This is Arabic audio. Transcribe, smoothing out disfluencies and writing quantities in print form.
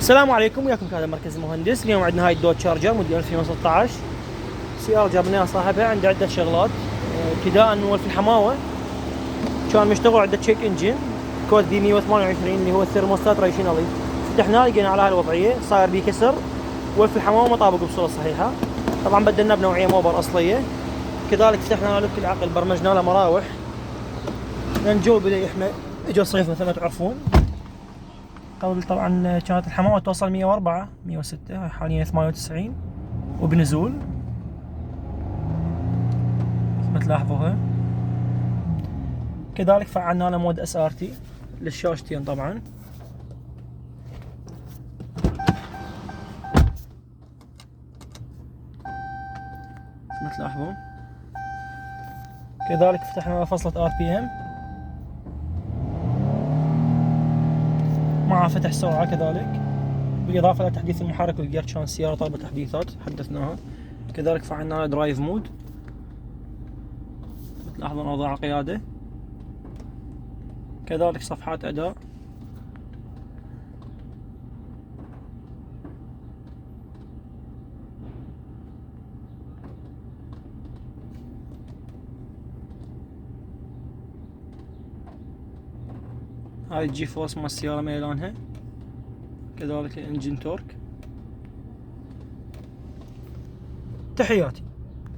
السلام عليكم، وياكم كهذا مركز المهندس. اليوم عندنا هاي الدوت شارجر موديل 2016 سيارة جابناها صاحبها عنده عدة شغلات. ابتداء نولف الحماوة كان مشتغل عدة تشيك انجن كود بي 128 اللي هو الثيرموستات ريشنالي. فتحناه لقينا على هالوضعية صاير بيه كسر، ولف الحماوة ما طابق بصورة صحيحة. طبعا بدلناه بنوعية موبر أصلية. كذلك فتحنا له لك العقل، برمجنا له مراوح لأن الجو بدأ يحمى، اجى الصيف مثل ما تعرفون. قبل طبعا كانت الحمامة توصل 104 106، حاليا 98 وبنزول مثل تلاحظوها. كذلك فعلنا له مود اس ار تي للشاشتين طبعا. مثل تلاحظون. كذلك فتحنا له فصلة ار بي ام مع فتح سرعة كذلك، بالإضافة إلى تحديث المحرك والجير، كان السيارة طالبة تحديثات حدثناها. كذلك فعلنا له درايف مود، تلاحظون أوضاع القيادة. كذلك صفحات أداء. هاي الجي فورس مال السيارة ميلانها. كذلك الانجن تورك. تحياتي.